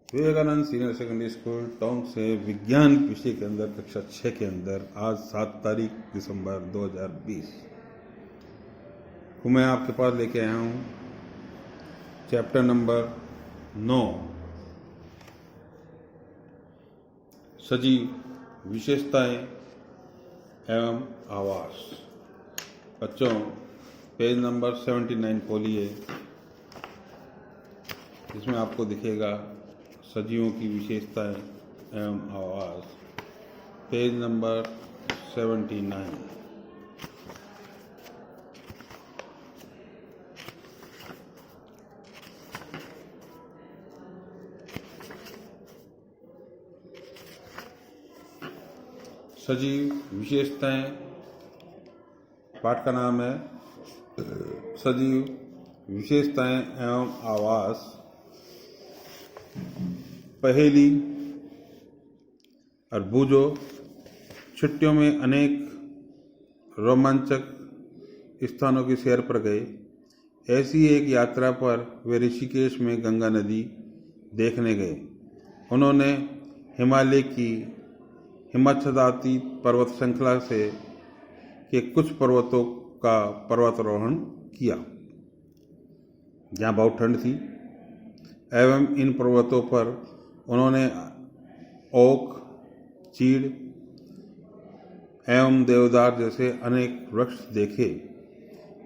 Vivekananda senior secondary school Tonk से विज्ञान विषय के अंदर कक्षा 6 के अंदर आज 7 तारीख दिसंबर 2020 को मैं आपके पास लेके आया हूँ चैप्टर नंबर 9 सजीव विशेषताएं एवं आवास। बच्चों पेज नंबर 79 खोलिए, इसमें आपको दिखेगा सजीवों की विशेषताएं एवं आवास। Page number 79। सजीव विशेषताएं, पाठ का नाम है सजीव विशेषताएं एवं आवास। पहेली और बूझो। छुट्टियों में अनेक रोमांचक स्थानों की सैर पर गए। ऐसी एक यात्रा पर वे ऋषिकेश में गंगा नदी देखने गए। उन्होंने हिमालय की हिमच्छदाती पर्वत श्रृंखला से के कुछ पर्वतों का पर्वतारोहण किया जहाँ बहुत ठंड थी, एवं इन पर्वतों पर उन्होंने ओक, चीड़ एवं देवदार जैसे अनेक वृक्ष देखे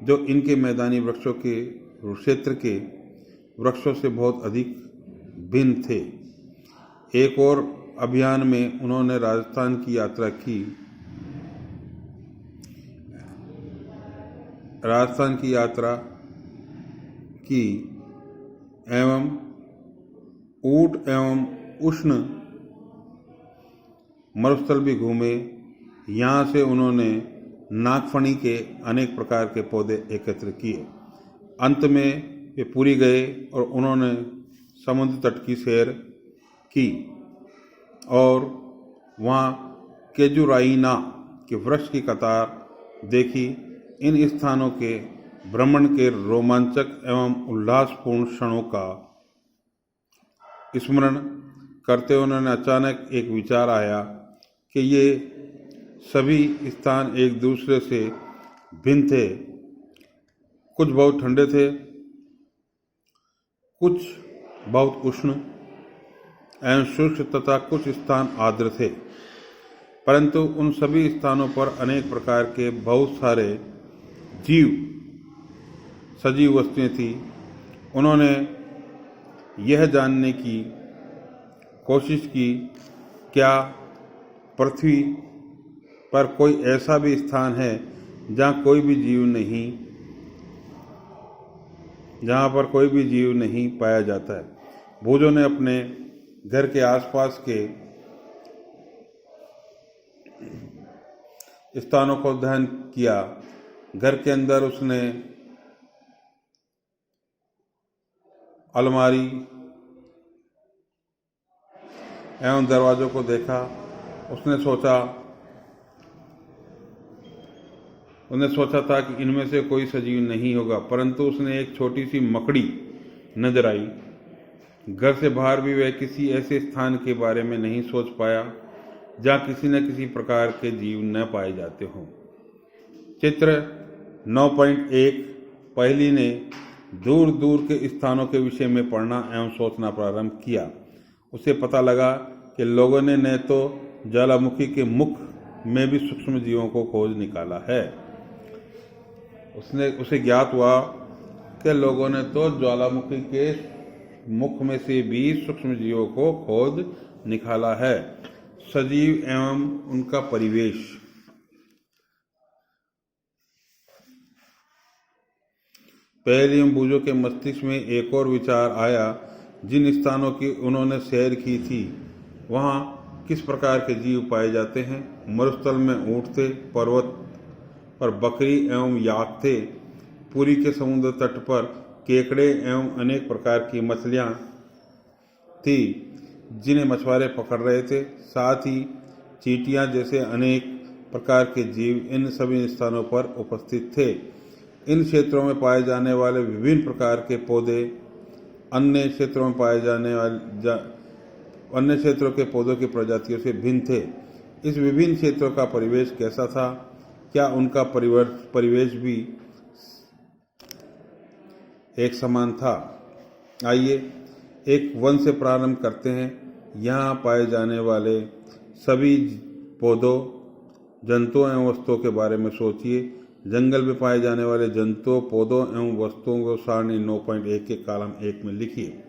जो इनके मैदानी वृक्षों के क्षेत्र के वृक्षों से बहुत अधिक भिन्न थे। एक और अभियान में उन्होंने राजस्थान की यात्रा की एवं ऊंट एवं उष्ण मरुस्थल भी घूमे। यहाँ से उन्होंने नागफनी के अनेक प्रकार के पौधे एकत्र किए। अंत में वे पुरी गए और उन्होंने समुद्र तट की सैर की और वहाँ केजुराइना के वृक्ष की कतार देखी। इन स्थानों के भ्रमण के रोमांचक एवं उल्लासपूर्ण क्षणों का स्मरण करते उन्होंने अचानक एक विचार आया कि ये सभी स्थान एक दूसरे से भिन्न थे। कुछ बहुत ठंडे थे, कुछ बहुत उष्ण एवं शुष्क तथा कुछ स्थान आर्द्र थे, परंतु उन सभी स्थानों पर अनेक प्रकार के बहुत सारे सजीव वस्तुएं थी। उन्होंने यह जानने की कोशिश की क्या पृथ्वी पर कोई ऐसा भी स्थान है जहाँ पर कोई भी जीव नहीं पाया जाता है। बूझो ने अपने घर के आसपास के स्थानों को अध्ययन किया। घर के अंदर उसने अलमारी एवं दरवाजों को देखा। उसने सोचा था कि इनमें से कोई सजीव नहीं होगा, परंतु उसने एक छोटी सी मकड़ी नजर आई। घर से बाहर भी वह किसी ऐसे स्थान के बारे में नहीं सोच पाया जहाँ किसी न किसी प्रकार के जीव न पाए जाते हों। चित्र 9.1 पहेली ने दूर दूर के स्थानों के विषय में पढ़ना एवं सोचना प्रारंभ किया। उसे पता लगा कि लोगों ने न तो ज्वालामुखी के मुख में भी सूक्ष्म जीवों को खोज निकाला है। उसे ज्ञात हुआ कि लोगों ने तो ज्वालामुखी के मुख में से भी सूक्ष्म जीवों को खोज निकाला है। सजीव एवं उनका परिवेश। पहेली में बूझो के मस्तिष्क में एक और विचार आया। जिन स्थानों की उन्होंने सैर की थी वहाँ किस प्रकार के जीव पाए जाते हैं। मरुस्थल में ऊंट थे, पर्वत पर बकरी एवं याक थे, पुरी के समुद्र तट पर केकड़े एवं अनेक प्रकार की मछलियाँ थी जिन्हें मछुआरे पकड़ रहे थे। साथ ही चींटियाँ जैसे अनेक प्रकार के जीव इन सभी स्थानों पर उपस्थित थे। इन क्षेत्रों में पाए जाने वाले विभिन्न प्रकार के पौधे अन्य क्षेत्रों में पाए अन्य क्षेत्रों के पौधों की प्रजातियों से भिन्न थे। इस विभिन्न क्षेत्रों का परिवेश कैसा था? क्या उनका परिवेश भी एक समान था? आइए एक वन से प्रारंभ करते हैं। यहाँ पाए जाने वाले सभी पौधों, जंतुओं एवं वस्तुओं के बारे में सोचिए। जंगल में पाए जाने वाले जंतुओं, पौधों एवं वस्तुओं को सारणी 9.1 के कॉलम 1 में लिखिए।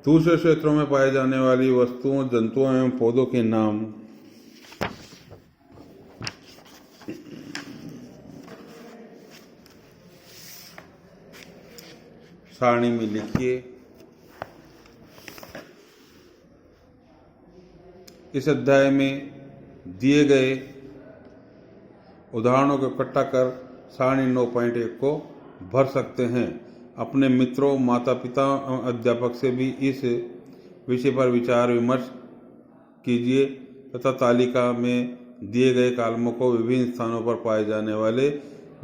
दूसरे क्षेत्रों में पाए जाने वाली वस्तुओं, जंतुओं एवं पौधों के नाम सारणी में लिखिए। इस अध्याय में दिए गए उदाहरणों को इकट्ठा कर सारणी 9.1 को भर सकते हैं। अपने मित्रों, माता पिता एवं अध्यापक से भी इस विषय पर विचार विमर्श कीजिए तथा तालिका में दिए गए कॉलमों को विभिन्न स्थानों पर पाए जाने वाले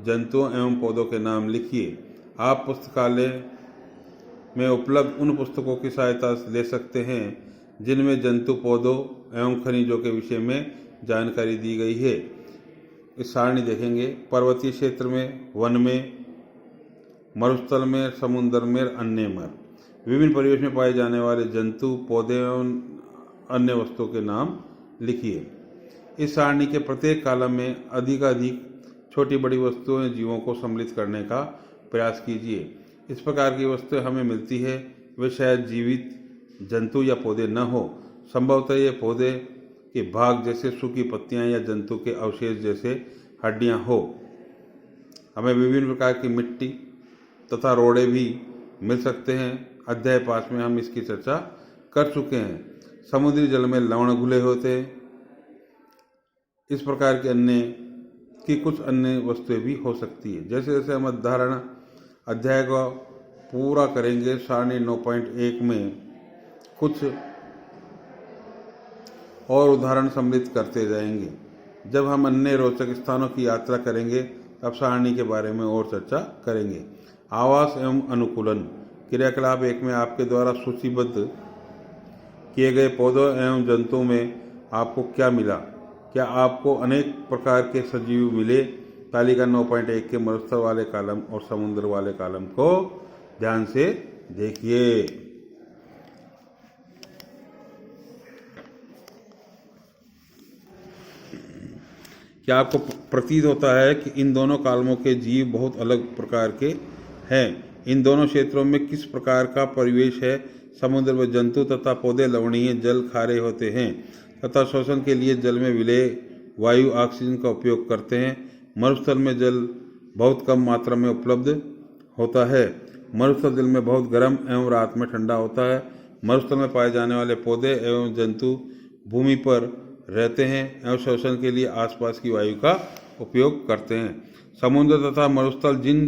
जंतुओं एवं पौधों के नाम लिखिए। आप पुस्तकालय में उपलब्ध उन पुस्तकों की सहायता ले सकते हैं जिनमें जंतु, पौधों एवं खनिजों के विषय में जानकारी दी गई है। इस सारणी देखेंगे। पर्वतीय क्षेत्र में, वन में, मरुस्थल में, समुद्र में, अन्य में विभिन्न परिवेश में पाए जाने वाले जंतु, पौधे एवं अन्य वस्तुओं के नाम लिखिए। इस सारणी के प्रत्येक कॉलम में अधिकाधिक छोटी बड़ी वस्तुओं, जीवों को सम्मिलित करने का प्रयास कीजिए। इस प्रकार की वस्तुएं हमें मिलती है, वे शायद जीवित जंतु या पौधे न हो। संभवतः ये पौधे के भाग जैसे सूखी पत्तियां या जंतु के अवशेष जैसे हड्डियां हो। हमें विभिन्न प्रकार की मिट्टी तथा रोड़े भी मिल सकते हैं। अध्याय 5 में हम इसकी चर्चा कर चुके हैं। समुद्री जल में लवण घुले होते हैं। इस प्रकार के कुछ अन्य वस्तुएं भी हो सकती है। जैसे जैसे हम अध्याय को पूरा करेंगे, सारणी 9.1 में कुछ और उदाहरण सम्मिलित करते जाएंगे। जब हम अन्य रोचक स्थानों की यात्रा करेंगे तब सारणी के बारे में और चर्चा करेंगे। आवास एवं अनुकूलन। क्रियाकलाप 1 में आपके द्वारा सूचीबद्ध किए गए पौधों एवं जंतुओं में आपको क्या मिला? क्या आपको अनेक प्रकार के सजीव मिले? तालिका 9.1 के मरुस्थल वाले कॉलम और समुद्र वाले कॉलम को ध्यान से देखिए। क्या आपको प्रतीत होता है कि इन दोनों कॉलमों के जीव बहुत अलग प्रकार के हैं? इन दोनों क्षेत्रों में किस प्रकार का परिवेश है? समुद्र में जंतु तथा पौधे लवणीय जल खारे होते हैं तथा श्वसन के लिए जल में विलेय वायु ऑक्सीजन का उपयोग करते हैं। मरुस्थल में जल बहुत कम मात्रा में उपलब्ध होता है। मरुस्थल जल में बहुत गर्म एवं रात में ठंडा होता है। मरुस्थल में पाए जाने वाले पौधे एवं जंतु भूमि पर रहते हैं एवं श्वसन के लिए आसपास की वायु का उपयोग करते हैं। समुद्र तथा मरुस्थल जिन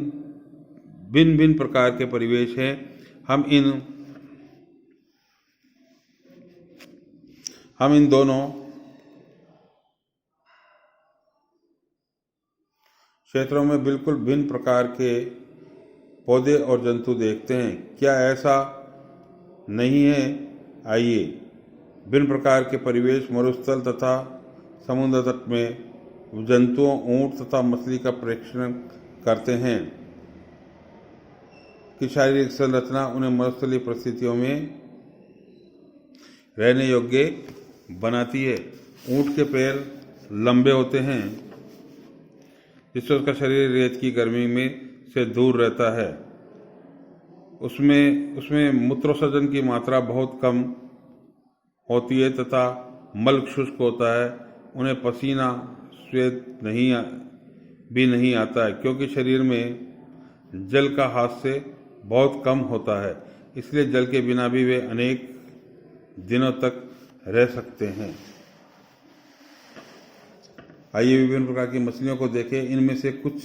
भिन्न भिन्न प्रकार के परिवेश हैं, हम इन दोनों क्षेत्रों में बिल्कुल भिन्न प्रकार के पौधे और जंतु देखते हैं। क्या ऐसा नहीं है? आइए भिन्न प्रकार के परिवेश मरुस्थल तथा समुद्र तट में जंतुओं, ऊंट तथा मछली का परीक्षण करते हैं कि शारीरिक संरचना उन्हें मरुस्थलीय परिस्थितियों में रहने योग्य बनाती है। ऊंट के पैर लंबे होते हैं जिससे उसका शरीर रेत की गर्मी में से दूर रहता है। उसमें मूत्रोत्सर्जन की मात्रा बहुत कम होती है तथा मल शुष्क होता है। उन्हें पसीना, श्वेत भी नहीं आता है क्योंकि शरीर में जल का हास्य बहुत कम होता है। इसलिए जल के बिना भी वे अनेक दिनों तक रह सकते हैं। आइए विभिन्न प्रकार की मछलियों को देखें। इनमें से कुछ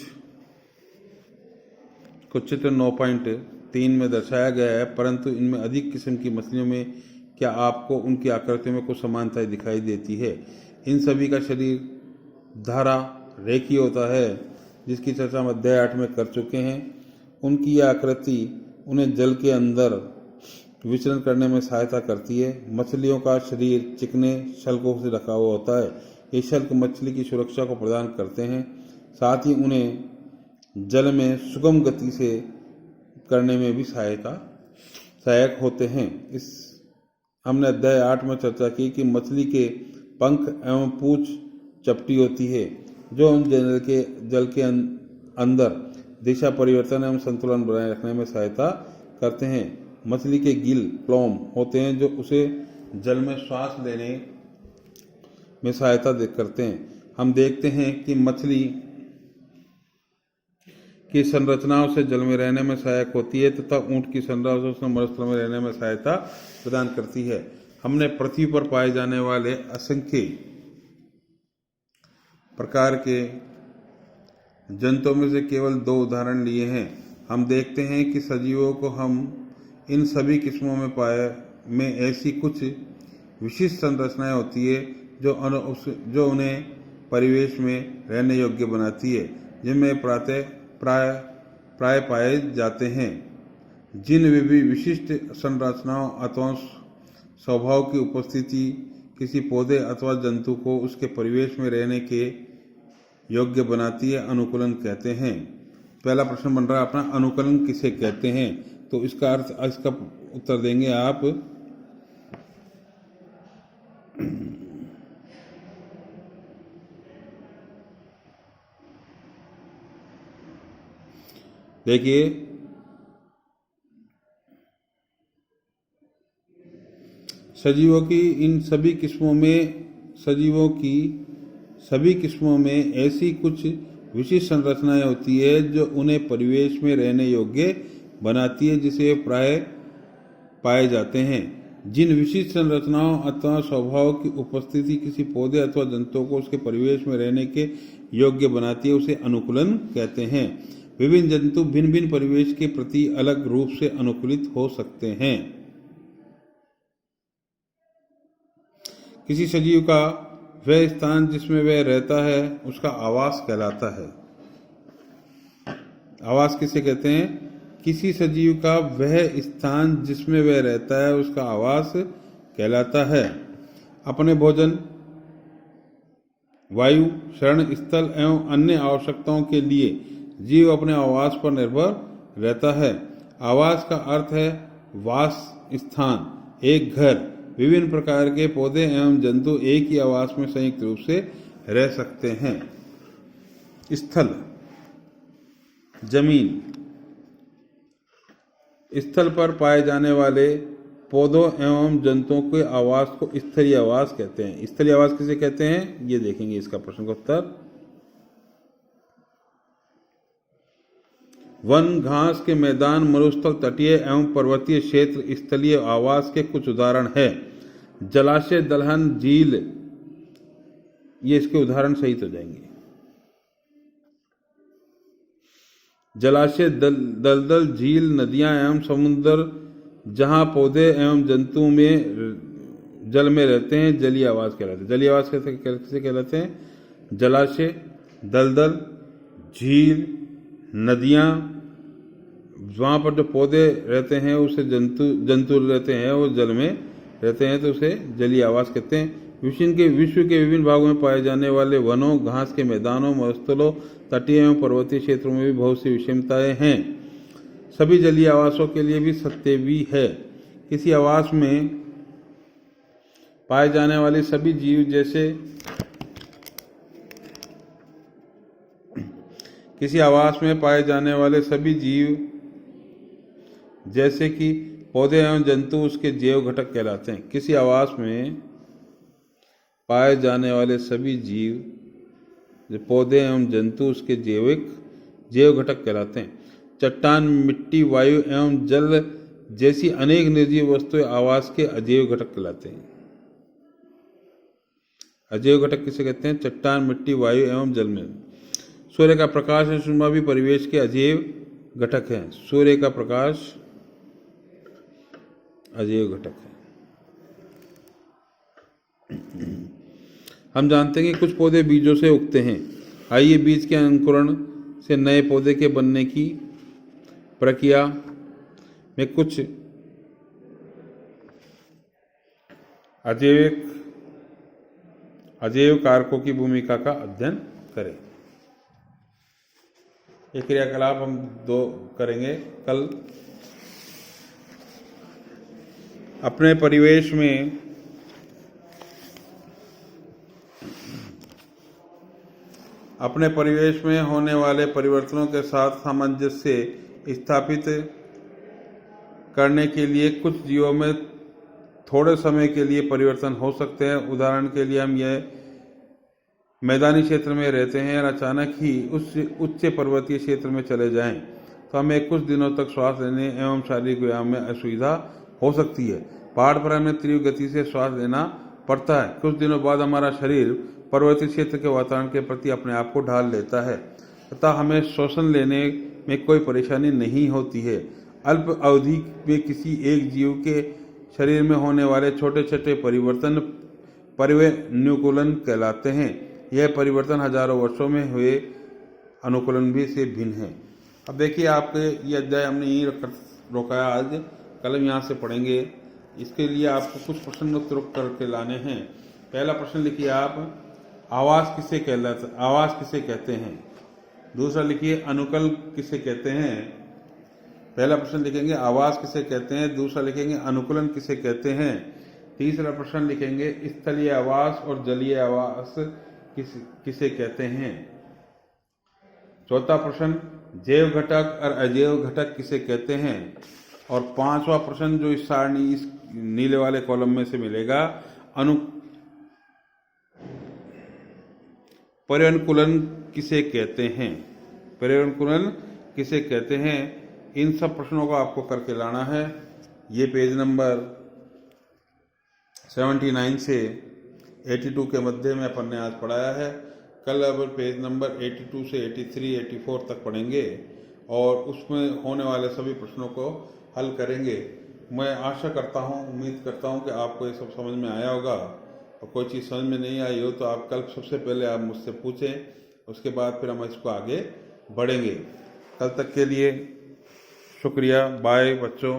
चित्र 9.3 में दर्शाया गया है, परंतु इनमें अधिक किस्म की मछलियों में क्या आपको उनकी आकृतियों में कुछ समानताएं दिखाई देती है? इन सभी का शरीर धारा रेखीय होता है, जिसकी चर्चा हम अध्याय 8 में कर चुके हैं। उनकी यह आकृति उन्हें जल के अंदर विचरण करने में सहायता करती है। मछलियों का शरीर चिकने शल्कों से ढका हुआ होता है। ये शल्क मछली की सुरक्षा को प्रदान करते हैं, साथ ही उन्हें जल में सुगम गति से करने में भी सहायक होते हैं। हमने अध्याय 8 में चर्चा की कि मछली के पंख एवं पूंछ चपटी होती है, जो उन जल के अंदर दिशा परिवर्तन एवं संतुलन बनाए रखने में सहायता करते हैं। मछली के गिल प्लॉम होते हैं, जो उसे जल में श्वास लेने में सहायता करते हैं। हम देखते हैं कि मछली की संरचनाओं से जल में रहने में सहायक होती है तथा ऊंट की संरचना से मरुस्थल में रहने में सहायता प्रदान करती है। हमने पृथ्वी पर पाए जाने वाले असंख्य प्रकार के जंतुओं में से केवल 2 उदाहरण लिए हैं। हम देखते हैं कि सजीवों को हम इन सभी किस्मों में ऐसी कुछ विशिष्ट संरचनाएं होती है जो उन्हें परिवेश में रहने योग्य बनाती है, जिनमें प्राय पाए जाते हैं। जिन भी विशिष्ट संरचनाओं अथवा स्वभाव की उपस्थिति किसी पौधे अथवा जंतु को उसके परिवेश में रहने के योग्य बनाती है, अनुकूलन कहते हैं। पहला प्रश्न बन रहा है अपना, अनुकूलन किसे कहते हैं? तो इसका उत्तर देंगे आप। देखिए, सजीवों की सभी किस्मों में ऐसी कुछ विशिष्ट संरचनाएं होती है जो उन्हें परिवेश में रहने योग्य बनाती है, जिसे प्राय पाए जाते हैं। जिन विशिष्ट संरचनाओं अथवा स्वभाव की उपस्थिति किसी पौधे अथवा जंतु को उसके परिवेश में रहने के योग्य बनाती है, उसे अनुकूलन कहते हैं। विभिन्न जंतु भिन्न भिन्न परिवेश के प्रति अलग रूप से अनुकूलित हो सकते हैं। किसी सजीव का वह स्थान जिसमें वह रहता है उसका आवास कहलाता है। आवास किसे कहते हैं? किसी सजीव का वह स्थान जिसमें वह रहता है उसका आवास कहलाता है। अपने भोजन, वायु, शरण स्थल एवं अन्य आवश्यकताओं के लिए जीव अपने आवास पर निर्भर रहता है। आवास का अर्थ है वास स्थान, एक घर। विभिन्न प्रकार के पौधे एवं जंतु एक ही आवास में संयुक्त रूप से रह सकते हैं। स्थल, जमीन। स्थल पर पाए जाने वाले पौधों एवं जंतुओं के आवास को स्थलीय आवास कहते हैं। स्थलीय आवास किसे कहते हैं, ये देखेंगे इसका प्रश्न का उत्तर। वन, घास के मैदान, मरुस्थल, तटीय एवं पर्वतीय क्षेत्र स्थलीय आवास के कुछ उदाहरण हैं। जलाशय, दलहन, झील, ये इसके उदाहरण सहित हो जाएंगे। जलाशय, दलदल, झील, नदियां एवं समुद्र जहां पौधे एवं जंतु में जल में रहते हैं जलीय आवास कहलाते हैं। जलीय आवास कैसे कहलाते हैं? जलाशय, दलदल, झील, नदियां, वहां पर जो पौधे रहते हैं उसे जंतु रहते हैं वो जल में रहते हैं तो उसे जलीय आवास कहते हैं। विश्व के विभिन्न भागों में पाए जाने वाले वनों, घास के मैदानों, मरुस्थलों, तटीय एवं पर्वतीय क्षेत्रों में भी बहुत सी विषमताएं हैं। सभी जलीय आवासों के लिए भी सत्य भी है। किसी आवास में पाए जाने वाले सभी जीव जैसे कि पौधे एवं जंतु उसके जैव घटक कहलाते हैं। किसी आवास में पाए जाने वाले सभी जीव, जो पौधे एवं जंतु उसके जैव घटक कहलाते हैं। चट्टान, मिट्टी, वायु एवं जल जैसी अनेक निर्जीव वस्तुएं आवास के अजैव घटक कहलाते हैं। अजैव घटक किसे कहते हैं? चट्टान, मिट्टी, वायु एवं जल में। सूर्य का प्रकाश और चंद्रमा भी परिवेश के अजैव घटक हैं। सूर्य का प्रकाश अजैव घटक है। हम जानते हैं कि कुछ पौधे बीजों से उगते हैं। आइए बीज के अंकुरण से नए पौधे के बनने की प्रक्रिया में कुछ अजैव कारकों की भूमिका का अध्ययन करें। ये क्रियाकलाप हम 2 करेंगे कल। अपने परिवेश में होने वाले परिवर्तनों के साथ सामंजस्य स्थापित करने के लिए कुछ जीवों में थोड़े समय के लिए परिवर्तन हो सकते हैं। उदाहरण के लिए हम यह मैदानी क्षेत्र में रहते हैं और अचानक ही उच्च पर्वतीय क्षेत्र में चले जाएं, तो हमें कुछ दिनों तक श्वास लेने एवं शारीरिक व्यायाम में असुविधा हो सकती है। पहाड़ पर हमें तीव्र गति से श्वास लेना पड़ता है। कुछ दिनों बाद हमारा शरीर पर्वतीय क्षेत्र के वातावरण के प्रति अपने आप को ढाल लेता है तथा हमें श्वसन लेने में कोई परेशानी नहीं होती है। अल्प अवधि में किसी एक जीव के शरीर में होने वाले छोटे छोटे परिवर्तन परिवेनुकूलन कहलाते हैं। यह परिवर्तन हजारों वर्षों में हुए अनुकूलन भी से भिन्न है। अब देखिए, आपके ये अध्याय हमने यहीं रोका है आज, कल हम यहाँ से पढ़ेंगे। इसके लिए आपको कुछ प्रश्न उत्तर करके लाने हैं। पहला प्रश्न लिखिए आप, आवाज किसे कहते हैं। दूसरा लिखिए, अनुकल किसे कहते हैं। पहला प्रश्न लिखेंगे आवाज किसे कहते हैं, दूसरा लिखेंगे अनुकूलन किसे कहते हैं, तीसरा प्रश्न लिखेंगे स्थलीय आवास और जलीय आवास किसे कहते हैं। चौथा प्रश्न, जैव घटक और अजैव घटक किसे कहते हैं। और पांचवा प्रश्न जो इस सारणी इस नीले वाले कॉलम में से मिलेगा, पर्यानुकूलन किसे कहते हैं। पर्यानुकूलन किसे कहते हैं, इन सब प्रश्नों को आपको करके लाना है। ये पेज नंबर 79 से 82 के मध्य में अपन ने आज पढ़ाया है। कल अब पेज नंबर 82 से 83, 84 तक पढ़ेंगे और उसमें होने वाले सभी प्रश्नों को हल करेंगे। मैं आशा करता हूँ, उम्मीद करता हूँ कि आपको ये सब समझ में आया होगा। और कोई चीज़ समझ में नहीं आई हो तो आप कल सबसे पहले आप मुझसे पूछें, उसके बाद फिर हम इसको आगे बढ़ेंगे। कल तक के लिए शुक्रिया। बाय बच्चों।